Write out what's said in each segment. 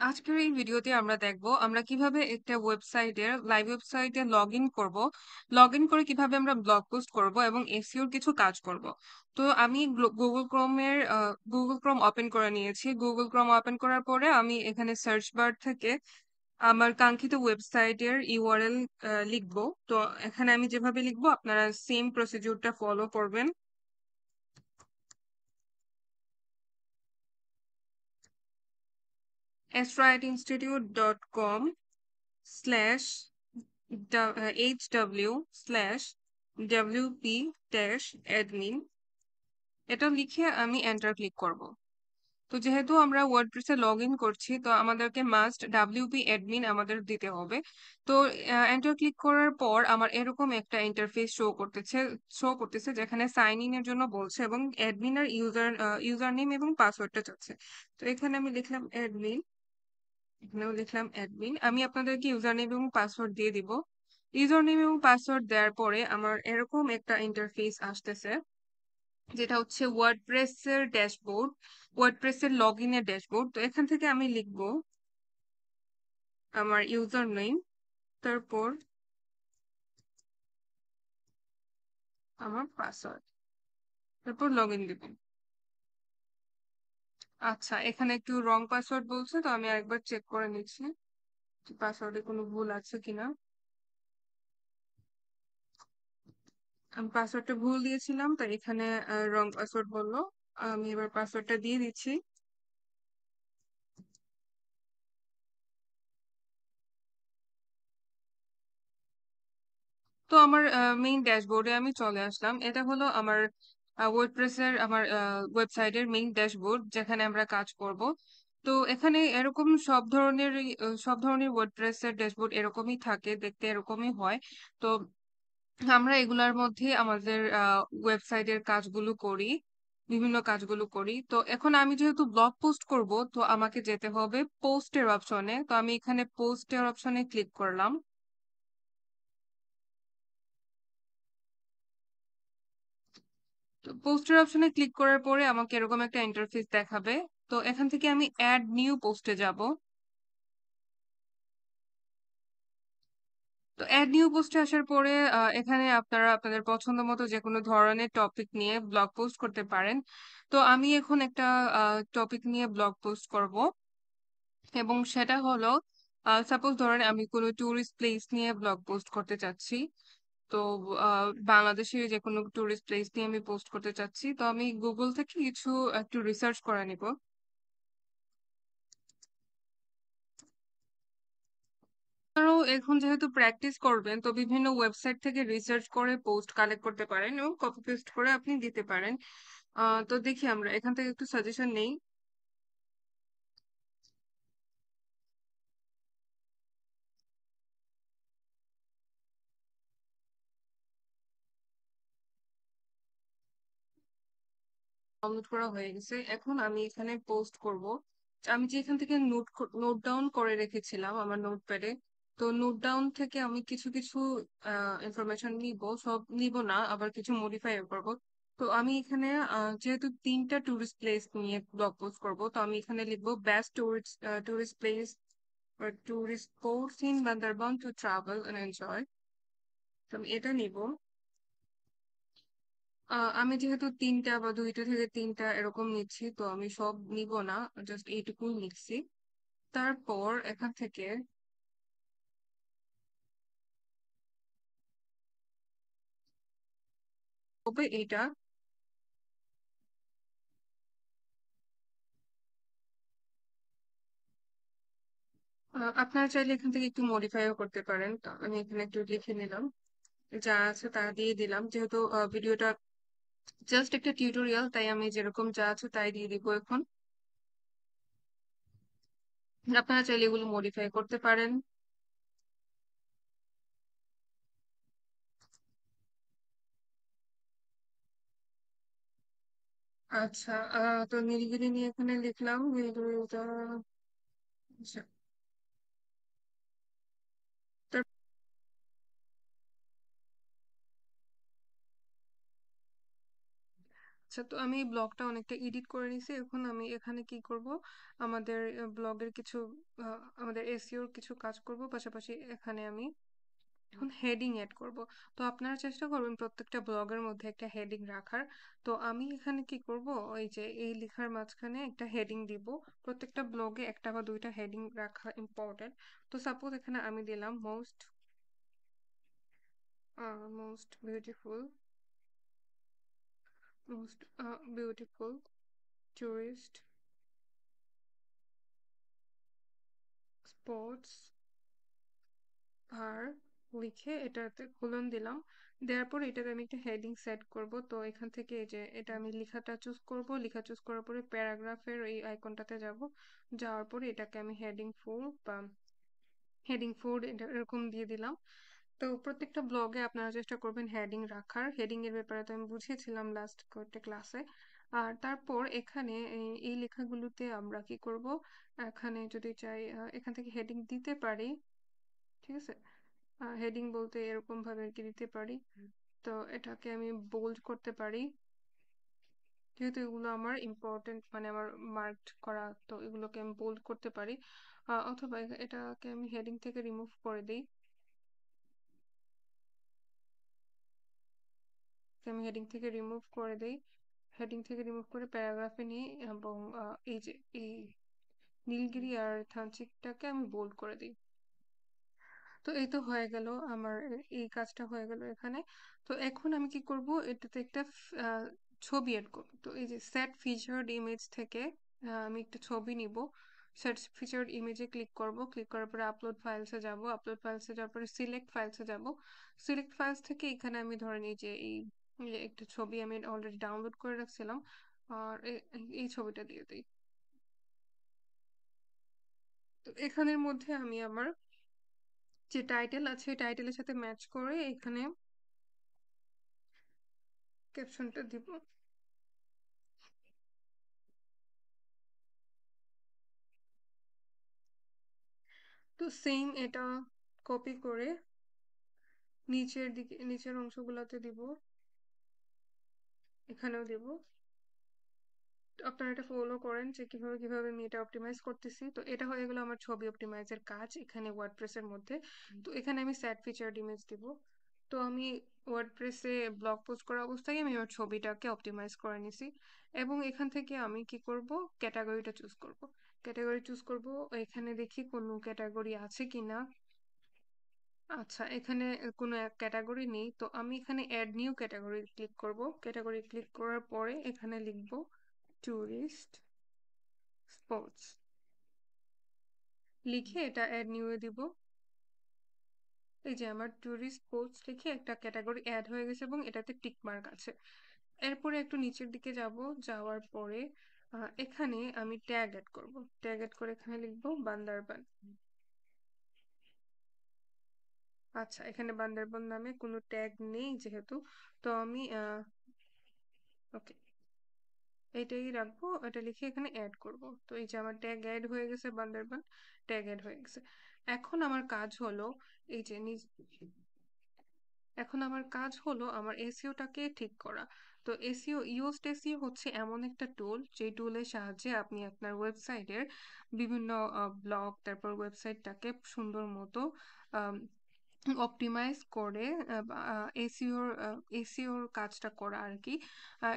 আজকের এই ভিডিওতে আমরা দেখব আমরা কিভাবে একটা ওয়েবসাইটের লাইভ ওয়েবসাইটে লগ ইন করবো। লগ ইন করে কিভাবে আমরা ব্লগ পোস্ট করব এবং এসইওর কিছু কাজ করব। তো আমি গুগল ক্রোম ওপেন করে নিয়েছি। গুগল ক্রোম ওপেন করার পরে আমি এখানে সার্চ বার থেকে আমার কাঙ্ক্ষিত ওয়েবসাইটের ইউআরএল লিখবো। তো এখানে আমি যেভাবে লিখবো আপনারা সেম প্রসিডিউরটা ফলো করবেন। sritinstitute.com/hw/wp-admin এটা লিখে আমি এন্টার ক্লিক করব। তো যেহেতু আমরা ওয়ার্ডপ্রেসে লগ ইন করছি, তো আমাদেরকে মাস্ট ডাব্লিউপি অ্যাডমিন আমাদের দিতে হবে। তো এন্টার ক্লিক করার পর আমার এরকম একটা ইন্টারফেস শো করতেছে যেখানে সাইন ইন এর জন্য বলছে এবং অ্যাডমিন আর ইউজার নেম এবং পাসওয়ার্ডটা চাচ্ছে। তো এখানে আমি লিখলাম অ্যাডমিন, এখানেও লিখলাম অ্যাডমিন। আমি আপনাদেরকে ইউজার নেম এবং পাসওয়ার্ড দিয়ে দিব। ইউজার নেম এবং পাসওয়ার্ড দেওয়ার পরে আমার এরকম একটা ইন্টারফেস আসতেছে, যেটা হচ্ছে ওয়ার্ডপ্রেসের ড্যাশবোর্ড, ওয়ার্ডপ্রেসের লগ ইনের ড্যাশবোর্ড। তো এখান থেকে আমি লিখবো আমার ইউজার নেম, তারপর আমার পাসওয়ার্ড, তারপর লগ ইন দিব। আচ্ছা, এখানে একটু রং পাসওয়ার্ড বলছে, তো আমি আরেকবার চেক করে নিচ্ছি পাসওয়ার্ডে কোনো ভুল আছে কিনা। আমি পাসওয়ার্ডটা ভুল দিয়েছিলাম, তাই এখানে রং পাসওয়ার্ড বললো। আমি এবার পাসওয়ার্ডটা দিয়ে দিচ্ছি। তো আমার মেইন ড্যাশবোর্ডে আমি চলে আসলাম। এটা হলো আমার ওয়ার্ডপ্রেসের আমার ওয়েবসাইটের মেইন ড্যাশবোর্ড, যেখানে আমরা কাজ করব। তো এখানে এরকম সব ধরনের ওয়ার্ডপ্রেসের ড্যাশবোর্ড এরকমই থাকে, দেখতে এরকমই হয়। তো আমরা এগুলার মধ্যে আমাদের ওয়েবসাইটের কাজগুলো করি, বিভিন্ন কাজগুলো করি। তো এখন আমি যেহেতু ব্লগ পোস্ট করব, তো আমাকে যেতে হবে পোস্টের অপশনে। তো আমি এখানে পোস্টের অপশনে ক্লিক করলাম। তো পোস্টের অপশনে ক্লিক করার পরে আমাকে এরকম একটা ইন্টারফেস দেখাবে। তো এখান থেকে আমি অ্যাড নিউ পোস্টে যাব। তো অ্যাড নিউ পোস্টে আসার পরে এখানে আপনারা আপনাদের পছন্দ মতো যে কোনো ধরনের টপিক নিয়ে ব্লগ পোস্ট করতে পারেন। তো আমি এখন একটা টপিক নিয়ে ব্লগ পোস্ট করব, এবং সেটা হলো সাপোজ ধরেন আমি কোনো ট্যুরিস্ট প্লেস নিয়ে ব্লগ পোস্ট করতে চাচ্ছি। তো বাংলাদেশের যে কোনো ট্যুরিস্ট প্লেস নিয়ে আমি পোস্ট করতে চাচ্ছি। তো আমি গুগল থেকে কিছু একটু রিসার্চ করে নিব। আপনারাও এখন যেহেতু প্র্যাকটিস করবেন, তো বিভিন্ন ওয়েবসাইট থেকে রিসার্চ করে পোস্ট কালেক্ট করতে পারেন এবং কপি পেস্ট করে আপনি দিতে পারেন। তো দেখি আমরা এখান থেকে একটু সাজেশন নেই। ডাউনলোড করা হয়ে গেছে, এখন আমি এখানে পোস্ট করব। আমি যে এখান থেকে নোট ডাউন করে রেখেছিলাম আমার নোটপ্যাডে, তো নোট ডাউন থেকে আমি কিছু কিছু ইনফরমেশন নিব, সব নিব না, আবার কিছু মডিফাই করব। তো আমি এখানে যেহেতু তিনটা টুরিস্ট প্লেস নিয়ে ব্লগ পোস্ট করব, তো আমি এখানে লিখবো best tourist place or tourist spots in Bandarban to travel and enjoy. তো আমি এটা নিব। আমি যেহেতু তিনটা বা দুইটা থেকে তিনটা এরকম নিচ্ছি, তো আমি সব নিব না, জাস্ট এইটুকু নিচ্ছি। তারপর এখান থেকে হবে এইটা। আপনারা চাইলে এখান থেকে একটু মডিফাইও করতে পারেন। তো আমি এখানে একটু লিখে নিলাম, যা আছে তা দিয়ে দিলাম। যেহেতু ভিডিওটা জাস্ট একটা টিউটোরিয়াল, তাই আমি যেরকম যা আছে তাই দিয়ে দিব এখন। আপনারা চাইলে এগুলো মডিফাই করতে পারেন। আচ্ছা, তো নীলগিরি নিয়ে এখানে লিখলাম নীলগিরিটা। আচ্ছা, আচ্ছা, তো আমি ব্লগটা অনেকটা এডিট করে নিছি। এখন আমি এখানে কি করব, আমাদের ব্লগের কিছু আমাদের এসইওর কিছু কাজ করব, পাশাপাশি এখানে আমি এখন হেডিং এড করব। তো আপনারা চেষ্টা করবেন প্রত্যেকটা ব্লগের মধ্যে একটা হেডিং রাখার। তো আমি এখানে কি করব, ওই যে এই লেখার মাঝখানে একটা হেডিং দিব। প্রত্যেকটা ব্লগে একটা বা দুইটা হেডিং রাখা ইম্পর্টেন্ট। তো সাপোজ এখানে আমি দিলাম most beautiful, most beautiful tourist spots আর লিখে এটাতে কোলন দিলাম। দেওয়ার পর এটাতে আমি একটা হেডিং সেট করব। তো এখান থেকে এই যে এটা আমি লেখাটা চুজ করব, লেখা চুজ করার পরে প্যারাগ্রাফের এই আইকনটাতে যাব। যাওয়ার পরে এটাকে আমি হেডিং ফোর এটা এরকম দিয়ে দিলাম। তো প্রত্যেকটা ব্লগে আপনারা চেষ্টা করবেন হেডিং রাখার। হেডিং এর ব্যাপারে তো আমি বুঝিয়েছিলাম লাস্ট কয়েকটা ক্লাসে। আর তারপর এখানে এই লেখাগুলোতে আমরা কি করব, এখানে যদি চাই এখান থেকে হেডিং দিতে পারি। ঠিক আছে, হেডিং বলতে এরকম ভাবে আর কি দিতে পারি। তো এটাকে আমি বোল্ড করতে পারি, যেহেতু এগুলো আমার ইম্পর্টেন্ট, মানে আমার মার্কড করা, তো এগুলোকে আমি বোল্ড করতে পারি। অথবা এটাকে আমি হেডিং থেকে রিমুভ করে দিই। আমি হেডিং থেকে রিমুভ করে দিই, হেডিং থেকে রিমুভ করে প্যারাগ্রাফে নিই, এবং এই যে এই নীলগিরি আর থানচিকটাকে আমি বোল্ড করে দিই। তো এই তো হয়ে গেল আমার এই কাজটা হয়ে গেল এখানে। তো এখন আমি কি করব, এটাতে একটা ছবি এড করব। তো এই যে সেট ফিচার্ড ইমেজ থেকে আমি একটা ছবি নিব। সেট ফিচার্ড ইমেজে ক্লিক করব, ক্লিক করার পরে আপলোড ফাইলসে যাব, আপলোড ফাইলসে যাওয়ার পরে সিলেক্ট ফাইলসে যাব। সিলেক্ট ফাইলস থেকে এখানে আমি ধরেন এই যে এই যে একটা ছবি আমি অলরেডি ডাউনলোড করে রাখছিলাম, আর এই ছবিটা দিয়ে দিই। তো এখানের মধ্যে আমি আমার যে টাইটেল আছে টাইটেলের সাথে ম্যাচ করে এখানে ক্যাপশনটা দিব। তো সেম এটা কপি করে নিচের দিকে নিচের অংশগুলোতে দিব, এখানেও দিব। তো আপনারা এটা ফলো করেন যে কিভাবে কিভাবে আমি এটা অপটিমাইজ করতেছি। তো এটা হয়ে গেল আমার ছবি অপটিমাইজের কাজ এখানে ওয়ার্ডপ্রেসের মধ্যে। তো এখানে আমি সেট ফিচার্ড ইমেজ দিব। তো আমি ওয়ার্ডপ্রেসে ব্লগ পোস্ট করা অবস্থায় আমি আমার ছবিটাকে অপটিমাইজ করে নিছি। এবং এখান থেকে আমি কি করব, ক্যাটাগরিটা চুজ করব। ক্যাটাগরি চুজ করব, এখানে দেখি কোনো ক্যাটাগরি আছে কিনা। আচ্ছা, এখানে কোনো এক ক্যাটাগরি নেই। তো আমি এখানে অ্যাড নিউ ক্যাটাগরি ক্লিক করব। ক্যাটাগরি ক্লিক করার পরে এখানে লিখব ট্যুরিস্ট স্পোর্টস, লিখে এটা অ্যাড নিউ এ দিব। এই যে আমার ট্যুরিস্ট স্পোর্টস লিখে একটা ক্যাটাগরি অ্যাড হয়ে গেছে এবং এটাতে টিক মার্ক আছে। এরপরে একটু নিচের দিকে যাব, যাওয়ার পরে এখানে আমি ট্যাগ অ্যাড করব। ট্যাগ অ্যাড করে এখানে লিখব বান্দরবান। আচ্ছা, এখানে বান্দরবান নামে কোনো ট্যাগ নেই যেহেতু, তো আমি ওকে এইটাই রাখবো। এটা লিখে এখানে অ্যাড করব। তো এই যে আমার ট্যাগ অ্যাড হয়ে গেছে, বান্দরবান ট্যাগ অ্যাড হয়ে গেছে। এখন আমার কাজ হলো এই যে এখন আমার কাজ হলো আমার এসইওটাকে ঠিক করা। তো ইউজড এসইও হচ্ছে এমন একটা টুল, যে টুলের সাহায্যে আপনি আপনার ওয়েবসাইটের বিভিন্ন ব্লগ, তারপর ওয়েবসাইটটাকে সুন্দর মতো অপটিমাইজ করে এসিওর কাজটা করা আর কি।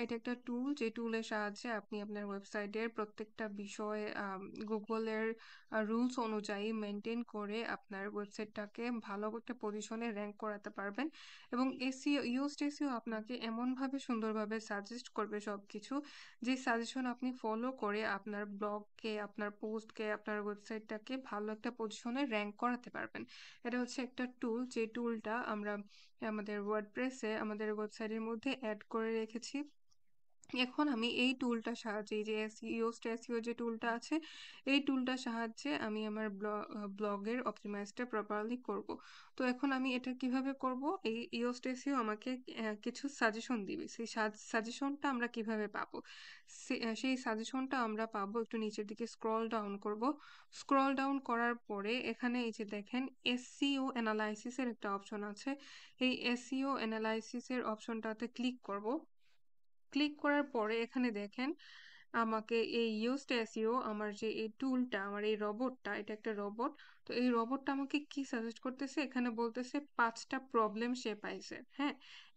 এটা একটা টুল, যে টুলের সাহায্যে আপনি আপনার ওয়েবসাইটের প্রত্যেকটা বিষয় গুগলের রুলস অনুযায়ী মেনটেন করে আপনার ওয়েবসাইটটাকে ভালো একটা পজিশনে র্যাঙ্ক করাতে পারবেন। এবং ইউজড এসিও আপনাকে এমনভাবে সুন্দরভাবে সাজেস্ট করবে সবকিছু, যে সাজেশন আপনি ফলো করে আপনার ব্লগকে, আপনার পোস্টকে, আপনার ওয়েবসাইটটাকে ভালো একটা পজিশনে র্যাঙ্ক করাতে পারবেন। এটা হচ্ছে একটা টুল, যে টুলটা আমরা আমাদের ওয়ার্ডপ্রেসে আমাদের ওয়েবসাইটের মধ্যে অ্যাড করে রেখেছি। এখন আমি এই টুলটার সাহায্যে, এই যে এসইও যে টুলটা আছে, এই টুলটার সাহায্যে আমি আমার ব্লগের অপটিমাইজটা প্রপারলি করব। তো এখন আমি এটা কিভাবে করব, এই ইওস্ট এসইও আমাকে কিছু সাজেশন দিবে। সেই সাজেশনটা আমরা কিভাবে পাবো, সেই সাজেশনটা আমরা পাবো একটু নিচের দিকে স্ক্রল ডাউন করব। স্ক্রল ডাউন করার পরে এখানে এই যে দেখেন এসইও অ্যানালাইসিস এর একটা অপশন আছে। এই এসইও অ্যানালাইসিস এর অপশনটাতে ক্লিক করব। ক্লিক করার পরে এখানে দেখেন আমাকে এই ইউজড এসইও আমার যে এই টুলটা আমার এই রোবটটা এটা একটা রোবট। তো এই রোবটটা আমাকে কি সাজেস্ট করতেছে এখানে বলতেছে 5টা প্রবলেম সে পাইছে। হ্যাঁ,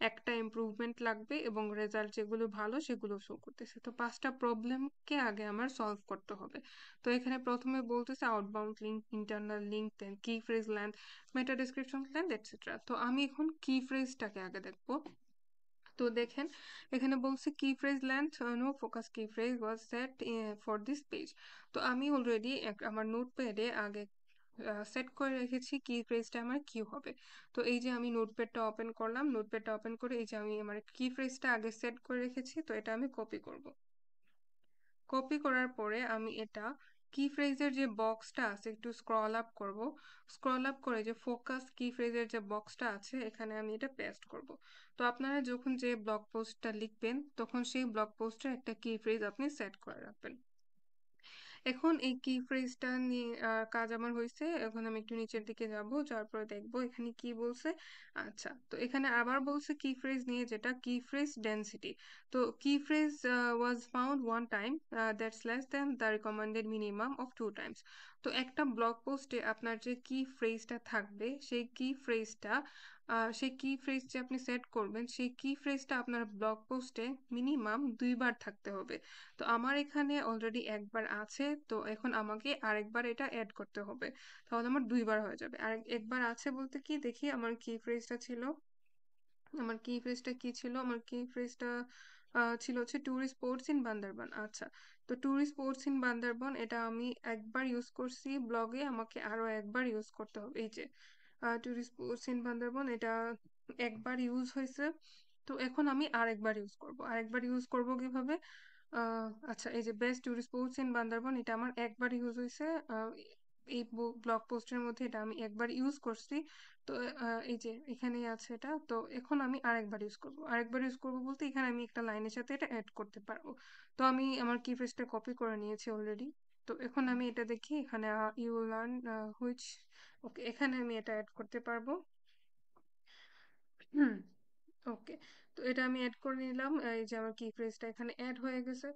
একটা ইমপ্রুভমেন্ট লাগবে এবং রেজাল্ট যেগুলো ভালো সেগুলো শো করতেছে। তো 5টা প্রবলেমকে আগে আমার সলভ করতে হবে। তো এখানে প্রথমে বলতেছে আউটবাউন্ড লিঙ্ক, ইন্টারনাল লিঙ্ক, দেন কি ফ্রেজ লেন্থ, মেটা ডেসক্রিপশন লেন্থ এটসেট্রা। তো আমি এখন কি ফ্রেজটাকে আগে দেখবো। তো দেখেন এখানে বলছে কি ফ্রেজ লেন্থ নো ফোকাস কি phrase was set for this page. তো আমি অলরেডি আমার নোটপ্যাডে আগে সেট করে রেখেছি কি ফ্রেজটা আমার কি হবে। তো এই যে আমি নোটপ্যাডটা ওপেন করলাম, নোটপ্যাডটা ওপেন করে এই যে আমি আমার কি ফ্রেজটা আগে সেট করে রেখেছি, তো এটা আমি কপি করব। কপি করার পরে আমি এটা কি ফ্রেজের যে বক্সটা আছে একটু স্ক্রল আপ করব। স্ক্রল আপ করে যে ফোকাস কি ফ্রেজের যে বক্সটা আছে এখানে আমি এটা পেস্ট করব। তো আপনারা যখন যে ব্লগ পোস্টটা লিখবেন তখন সেই ব্লগ পোস্টের একটা কি ফ্রেজ আপনি সেট করে রাখবেন। এখন এই কি ফ্রেজটা নিয়ে কাজ আমার হয়েছে। এখন আমি একটু নিচের দিকে যাব, যাওয়ার পরে দেখবো এখানে কি বলছে। আচ্ছা, তো এখানে আবার বলছে কি ফ্রেজ নিয়ে, যেটা কি ফ্রেজ ডেন্সিটি। তো কি phrase was found one time that's less than the recommended minimum of 2 Times. তো একটা ব্লগ পোস্টে আপনার যে কি ফ্রেজটা থাকবে সেই কি ফ্রেজ যে আপনি সেট করবেন সেই কি ফ্রেজটা আপনার ব্লগ পোস্টে মিনিমাম 2বার থাকতে হবে। তো আমার এখানে অলরেডি একবার আছে, তো এখন আমাকে আরেকবার এটা অ্যাড করতে হবে। তাহলে আমার 2বার হয়ে যাবে। আর একবার আছে বলতে কি, দেখি আমার কি ফ্রেজটা ছিল। আমার কি ফ্রেজটা কি ছিল, আমার কি ফ্রেজটা ছিল হচ্ছে ট্যুরিস্ট স্পোর্টস ইন বান্দরবান। আচ্ছা, তো ট্যুরিস্ট স্পোর্টস ইন বান্দরবান এটা আমি একবার ইউজ করছি ব্লগে, আমাকে আরো একবার ইউজ করতে হবে। এই যে ট্যুরিস্ট স্পোর্টস ইন বান্দরবান এটা একবার ইউজ হয়েছে, তো এখন আমি আরেকবার ইউজ করব। আরেকবার ইউজ করব কিভাবে? আচ্ছা, এই যে best tourist sports in Bandarban এটা আমার একবার ইউজ হয়েছে। এই ব্লগ পোস্টের মধ্যে এটা আমি একবার ইউজ করছি। তো এই যে এখানেই আছে এটা। তো এখন আমি আরেকবার ইউজ করব। আরেকবার ইউজ করব বলতে এখানে আমি একটা লাইনের সাথে এটা অ্যাড করতে পারবো। তো আমি আমার কি ফ্রেজটা কপি করে নিয়েছি অলরেডি। তো এখন আমি এটা দেখি এখানে ইউ লার্ন হুইচ, ওকে, এখানে আমি এটা অ্যাড করতে পারবো। হুম, ওকে। তো এটা আমি অ্যাড করে নিলাম, এই যে আমার কি ফ্রেজটা এখানে অ্যাড হয়ে গেছে।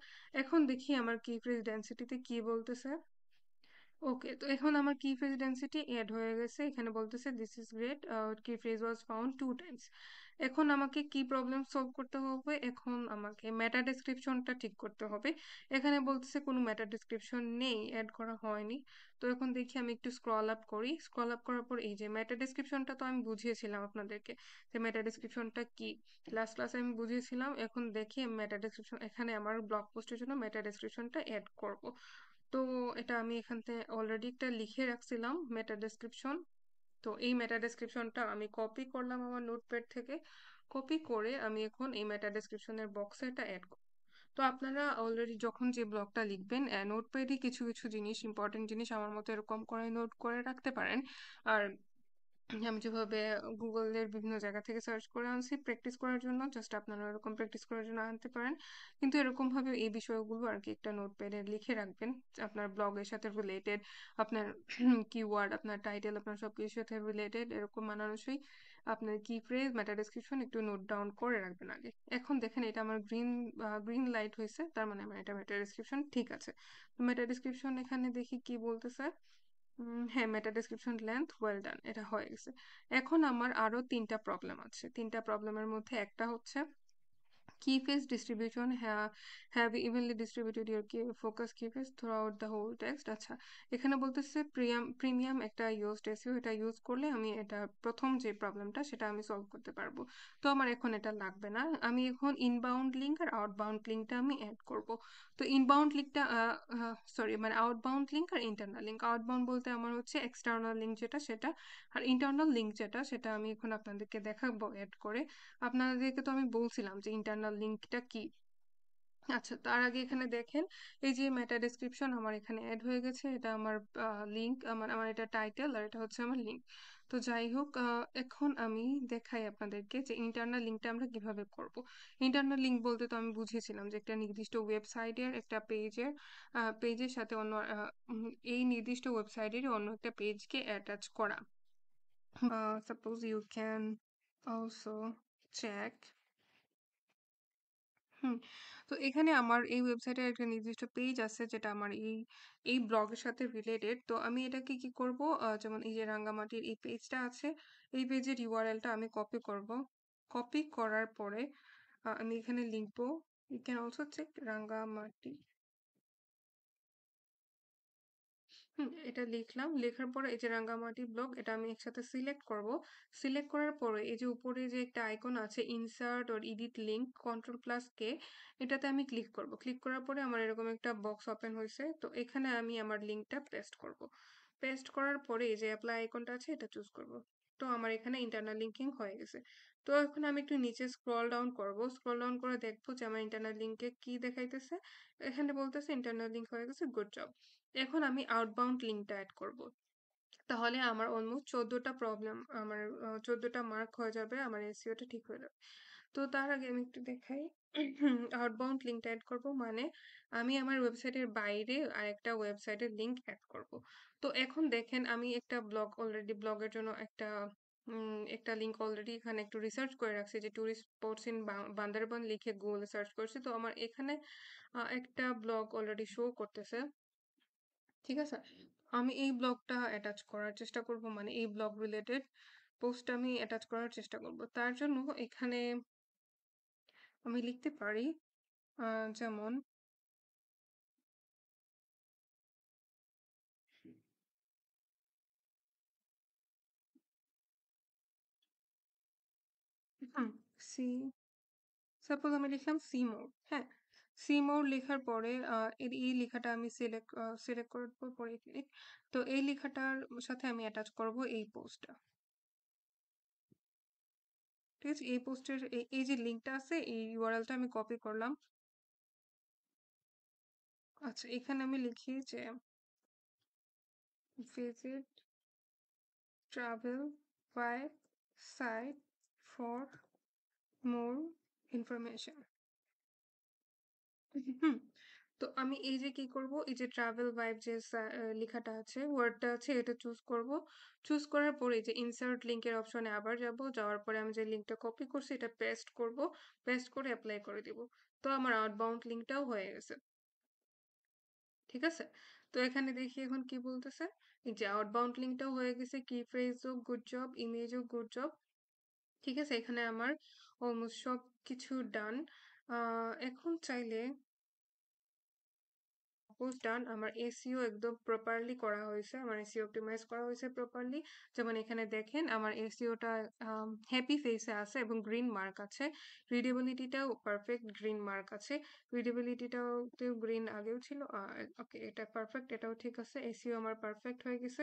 এখন দেখি আমার কি ফ্রেজ ডেন্সিটিতে কি বলতেছে। ওকে, তো এখন আমার কি ফ্রেজ ডেন্সিটি এড হয়ে গেছে। এখানে বলতেছে দিস ইজ গ্রেট, কি ফ্রেজ ওয়াজ ফাউন্ড 2 টাইমস। এখন আমাকে কি প্রবলেম সলভ করতে হবে, এখন আমাকে মেটা ডেসক্রিপশনটা ঠিক করতে হবে। এখানে বলতেছে কোনো মেটা ডেসক্রিপশন নেই, অ্যাড করা হয়নি। তো এখন দেখি আমি একটু স্ক্রল আপ করি। স্ক্রল আপ করার পর এই যে মেটা ডেসক্রিপশনটা তো আমি বুঝিয়েছিলাম আপনাদেরকে যে মেটা ডেসক্রিপশনটা কি, লাস্ট ক্লাসে আমি বুঝিয়েছিলাম। এখন দেখি মেটা ডেসক্রিপশন এখানে আমার ব্লগ পোস্টের জন্য মেটা ডেসক্রিপশনটা অ্যাড করব। তো এটা আমি এখানতে অলরেডি একটা লিখে রাখছিলাম মেটা ডেসক্রিপশন। তো এই মেটা ডেসক্রিপশনটা আমি কপি করলাম আমার নোটপ্যাড থেকে। কপি করে আমি এখন এই মেটা ডেসক্রিপশনের বক্সে এটা অ্যাড করব। তো আপনারা অলরেডি যখন যে ব্লগটা লিখবেন নোটপ্যাডে কিছু কিছু জিনিস, ইম্পর্টেন্ট জিনিস আমার মতো এরকম করে নোট করে রাখতে পারেন। আর আমি যেভাবে গুগলের বিভিন্ন জায়গা থেকে সার্চ করে আনছি প্র্যাকটিস করার জন্য, জাস্ট আপনারা এরকম প্র্যাকটিস করার জন্য আনতে পারেন। কিন্তু এরকম ভাবে এই বিষয়গুলো আর কি একটা নোটপ্যাডে লিখে রাখবেন, আপনার ব্লগের সাথে রিলেটেড, আপনার কিওয়ার্ড, আপনার টাইটেল, আপনার সবকিছুর সাথে রিলেটেড এরকম মানানসই আপনার কি ফ্রেজ, মেটা ডেসক্রিপশন একটু নোট ডাউন করে রাখবেন আগে। এখন দেখেন এটা আমার গ্রিন লাইট হয়েছে, তার মানে আমার এটা মেটা ডেসক্রিপশন ঠিক আছে। মেটা ডেসক্রিপশন এখানে দেখি কি বলতেছে। হ্যাঁ, মেটা ডেসক্রিপশন লেন্থ ওয়েল ডান, এটা হয়ে গেছে। এখন আমার আরো 3টা প্রবলেম আছে। 3টা প্রবলেমের মধ্যে একটা হচ্ছে key face distribution have evenly distributed your key focus key face throughout the whole text। আচ্ছা, এখানে বলতেছে প্রিমিয়াম একটা ইউজড এসইও, এটা ইউজ করলে আমি এটা প্রথম যে প্রবলেমটা সেটা আমি সলভ করতে পারবো। তো আমার এখন এটা লাগবে না, আমি এখন ইনবাউন্ড লিঙ্ক আর আউটবাউন্ড লিঙ্কটা আমি অ্যাড করব। তো ইনবাউন্ড লিঙ্কটা সরি মানে আউটবাউন্ড লিঙ্ক আর ইন্টারনাল লিঙ্ক। আউটবাউন্ড বলতে আমার হচ্ছে এক্সটার্নাল লিঙ্ক যেটা সেটা, আর ইন্টারনাল লিঙ্ক যেটা সেটা আমি এখন আপনাদেরকে দেখাবো অ্যাড করে। আপনাদেরকে তো আমি বলছিলাম যে ইন্টারনাল লিঙ্কটা কি। আচ্ছা, তার আগে এখানে দেখেন এই যে মেটা ডেসক্রিপশন আমার এখানে অ্যাড হয়ে গেছে। এটা আমার লিঙ্ক, আমার আমার এটা টাইটেল আর এটা হচ্ছে আমার লিঙ্ক। তো যাই হোক, এখন আমি দেখাই আপনাদেরকে যে ইন্টারনাল লিঙ্কটা আমরা কিভাবে করব। ইন্টারনাল লিঙ্ক বলতে তো আমি বুঝিয়েছিলাম যে একটা নির্দিষ্ট ওয়েবসাইটের একটা পেজের সাথে অন্য এই নির্দিষ্ট ওয়েবসাইটের অন্য একটা পেজকে অ্যাটাচ করা। Suppose you can also check হুম। তো এখানে আমার এই ওয়েবসাইটের একটা নির্দিষ্ট পেজ আছে যেটা আমার এই ব্লগের সাথে রিলেটেড। তো আমি এটাকে কি করব? যেমন এই যে রাঙ্গামাটির এই পেজটা আছে, এই পেজের ইউআরএলটা আমি কপি করব। কপি করার পরে আমি এখানে লিখব, you can also check Rangamati. এটা লিখলাম। লেখার পরে এই যে রাঙ্গামাটি ব্লগ এটা আমি একসাথে সিলেক্ট করব। সিলেক্ট করার পরে এই যে উপরে যে একটা আইকন আছে insert or edit link control plus K, এটাতে আমি ক্লিক করব। ক্লিক করার পরে আমার এরকম একটা বক্স ওপেন হয়েছে। তো এখানে আমি আমার লিংকটা পেস্ট করব। পেস্ট করার পরে এই যে অ্যাপ্লাই আইকনটা আছে এটা চুজ করব। তো আমার এখানে ইন্টারনাল লিঙ্কিং হয়ে গেছে। তো এখন আমি একটু নিচে স্ক্রল ডাউন করব। স্ক্রল ডাউন করে দেখবো যে আমার ইন্টারনাল লিঙ্কে কি দেখাইতেছে। এখানে বলতেছে ইন্টারনাল লিঙ্ক হয়ে গেছে, গুড জব। এখন আমি আউটবাউন্ড লিঙ্কটা এড করব। তাহলে আমার অলমোস্ট 14টা প্রবলেম, আমার 14টা মার্ক হয়ে যাবে, আমার এসইওটা ঠিক হয়ে যাবে। তো তার আগে আমি একটু দেখাই। আউটবাউন্ড লিঙ্কটা এড করব মানে আমি আমার ওয়েবসাইটের বাইরে আরেকটা ওয়েবসাইটের লিঙ্ক এড করব। তো এখন দেখেন আমি একটা ব্লগের জন্য একটা লিঙ্ক অলরেডি এখানে একটু রিসার্চ করে রাখছি যে ট্যুরিস্ট স্পটস ইন বান্দরবান লিখে গুগলে সার্চ করছি। তো আমার এখানে একটা ব্লগ অলরেডি শো করতেছে। ঠিক আছে? আমি এই ব্লগটা অ্যাটাচ করার চেষ্টা করব, মানে এই ব্লগ রিলেটেড পোস্ট আমি অ্যাটাচ করার চেষ্টা করব। তার জন্য এখানে আমি লিখতে পারি যেমন হুম, সি সাপোজ আমি লিখলাম সি মোর। হ্যাঁ? সি মোর লেখার পরে এই লেখাটা আমি সিলেক্ট করার পরে ক্লিক। তো এই লেখাটার সাথে আমি অ্যাটাচ করব এই পোস্টটা। ঠিক আছে? এই পোস্টের এই যে লিঙ্কটা আছে এই ইউআরএলটা আমি কপি করলাম। আচ্ছা, এখানে আমি লিখি যে visit travel website for more information। হুম। তো আমি এই যে কি করব, এই যে ট্রাভেল ভাইব যে লেখাটা আছে ওয়ার্ডটা আছে এটা চুজ করব। চুজ করার পরে এই যে ইনসার্ট লিংকের অপশনে আবার যাব। যাওয়ার পরে আমি যে লিংকটা কপি করছি এটা পেস্ট করব। পেস্ট করে অ্যাপ্লাই করে দিব। তো আমার আউটবাউন্ড লিংকটাও হয়ে গেছে। ঠিক আছে? তো এখানে দেখি এখন কি বলতেছে। এই যে আউটবাউন্ড লিংকটাও হয়ে গেছে, কি ফ্রেজও গুড জব, ইমেজও গুড জব। ঠিক আছে? এখানে আমার অলমোস্ট সবকিছু ডান। এখন চাইলে পোস্ট ডান, আমার এসইও একদম প্রপারলি করা হয়েছে, আমার এসইও অপটিমাইজ করা হয়েছে প্রপারলি। যেমন এখানে দেখেন আমার এসইওটা হ্যাপি ফেসে আছে এবং গ্রিন মার্ক আছে। রিডেবিলিটিটাও পারফেক্ট গ্রিন মার্ক আছে। রিডেবিলিটিটাও গ্রিন আগেও ছিল। ওকে, এটা পারফেক্ট, এটাও ঠিক আছে। এসইও আমার পারফেক্ট হয়ে গেছে।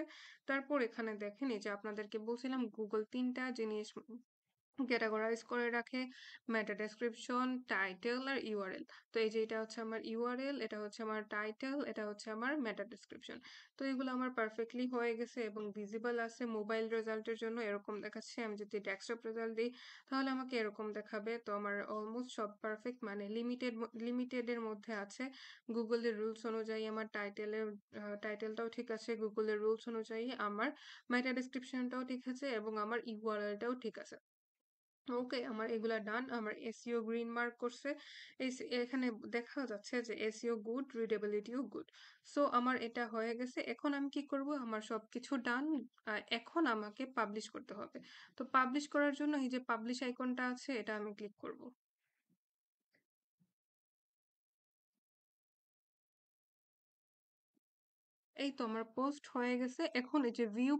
তারপর এখানে দেখেন এই যে আপনাদেরকে বলছিলাম গুগল 3টা জিনিস ক্যাটাগরাইজ করে রাখে, মেটা ডেসক্রিপশন, টাইটেল আর ইউআরএল। তো এই যে এটা হচ্ছে আমার ইউআরএল, এটা হচ্ছে আমার টাইটেল, এটা হচ্ছে আমার মেটা ডেসক্রিপশন। তো এগুলো আমার পারফেক্টলি হয়ে গেছে এবং ভিজিবল আছে। মোবাইল রেজাল্টের জন্য এরকম দেখাচ্ছে, আমি যদি ডেস্কটপ রেজাল্ট দিই তাহলে আমাকে এরকম দেখাবে। তো আমার অলমোস্ট সব পারফেক্ট, মানে লিমিটেডের মধ্যে আছে। গুগলের রুলস অনুযায়ী আমার টাইটেলটাও ঠিক আছে, গুগলের রুলস অনুযায়ী আমার মেটা ডেসক্রিপশনটাও ঠিক আছে এবং আমার ইউআরএলটাও ঠিক আছে। ওকে, আমার এগুলা ডান। আমার এসইও গ্রিন মার্ক করছে। এখানে দেখা যাচ্ছে যে এসইও গুড, রিডেবিলিটিও গুড। সো আমার এটা হয়ে গেছে। এখন আমি কি করব, আমার সবকিছু ডান। এখন আমাকে পাবলিশ করতে হবে। তো পাবলিশ করার জন্য এই যে পাবলিশ আইকনটা আছে এটা আমি ক্লিক করব। এই তো আমার পোস্ট হয়ে গেছে। এখন এই যে ভিউ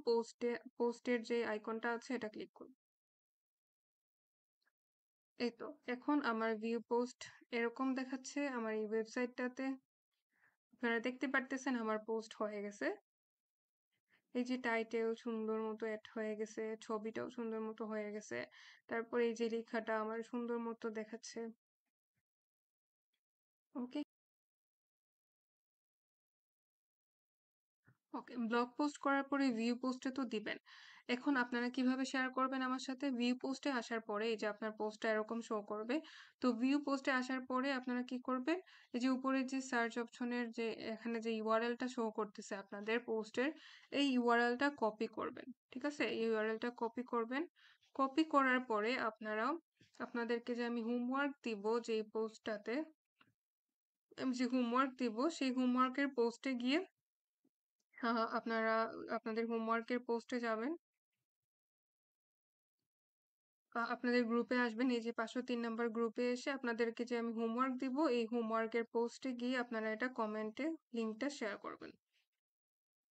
পোস্টের যে আইকনটা আছে এটা ক্লিক করব। এই তো এখন আমার ভিউ পোস্ট এরকম দেখাচ্ছে আমার এই ওয়েবসাইটটাতে। আপনারা দেখতে পারতেছেন আমার পোস্ট হয়ে গেছে। এই যে টাইটেল সুন্দর মতো এড হয়ে গেছে, ছবিটাও সুন্দর মতো হয়ে গেছে। তারপর এই যে লেখাটা আমার সুন্দর মতো দেখাচ্ছে। ওকে, ওকে, ব্লগ পোস্ট করার পরে ভিউ পোস্টে তো দিবেন। এখন আপনারা কিভাবে শেয়ার করবেন আমার সাথে? ভিউ পোস্টে আসার পরে এই যে আপনার পোস্টটা এরকম শো করবে। তো ভিউ পোস্টে আসার পরে আপনারা কি করবেন? এই যে উপরে যে সার্চ অপশনের যে এখানে যে ইউআরএলটা শো করতেছে আপনাদের পোস্টের, এই ইউআরএলটা কপি করবেন। ঠিক আছে? এই ইউআরএলটা কপি করবেন। কপি করার পরে আপনারা আপনাদেরকে যে আমি হোমওয়ার্ক দিব যেই পোস্টটাতে, আমি যে হোমওয়ার্ক দিব সেই হোমওয়ার্কের পোস্টে গিয়ে আপনারা আপনাদের হোমওয়ার্কের পোস্টে যাবেন। আপনাদের গ্রুপে আসবেন। এই যে ৫০৩ নাম্বার গ্রুপে এসে আপনাদেরকে যে আমি হোমওয়ার্ক দিব, এই হোমওয়ার্কের পোস্টে গিয়ে আপনারা এটা কমেন্টে লিঙ্কটা শেয়ার করবেন।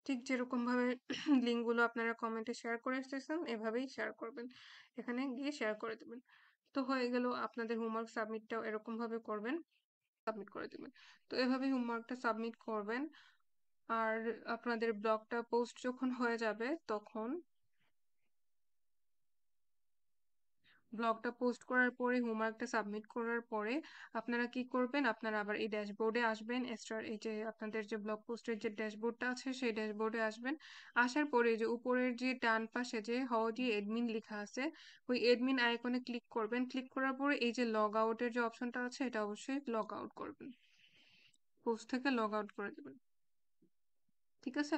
ঠিক যেরকমভাবে লিঙ্কগুলো আপনারা কমেন্টে শেয়ার করে এসেছেন, এভাবেই শেয়ার করবেন। এখানে গিয়ে শেয়ার করে দিবেন। তো হয়ে গেল আপনাদের হোমওয়ার্ক সাবমিটটাও এরকমভাবে করবেন, সাবমিট করে দিবেন। তো এভাবেই হোমওয়ার্কটা সাবমিট করবেন। আর আপনাদের ব্লগটা পোস্ট যখন হয়ে যাবে তখন ব্লগটা পোস্ট করার পরে হোমওয়ার্কটা সাবমিট করার পরে আপনারা কি করবেন, আপনারা আবার এই ড্যাশবোর্ডে আসবেন। এক্সট্রা এই যে আপনাদের যে ব্লগ পোস্টের যে ড্যাশবোর্ডটা আছে সেই ড্যাশবোর্ডে আসবেন। আসার পরে এই যে উপরের যে ডান পাশে যে হাউ এডমিন লেখা আছে, ওই এডমিন আইকনে ক্লিক করবেন। ক্লিক করার পরে এই যে লগ আউটের যে অপশনটা আছে এটা অবশ্যই লগ আউট করবেন, পোস্ট থেকে লগ আউট করে দেবেন। ঠিক আছে?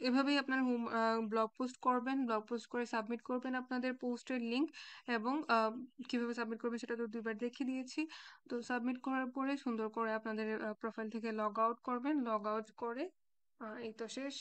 এভাবেই আপনার ব্লগ পোস্ট করবেন, ব্লগ পোস্ট করে সাবমিট করবেন আপনাদের পোস্টের লিংক, এবং কিভাবে সাবমিট করবেন সেটা তো ২ বার দেখিয়ে দিয়েছি। তো সাবমিট করার পরে সুন্দর করে আপনাদের প্রোফাইল থেকে লগ আউট করবেন। লগ আউট করে এই তো শেষ।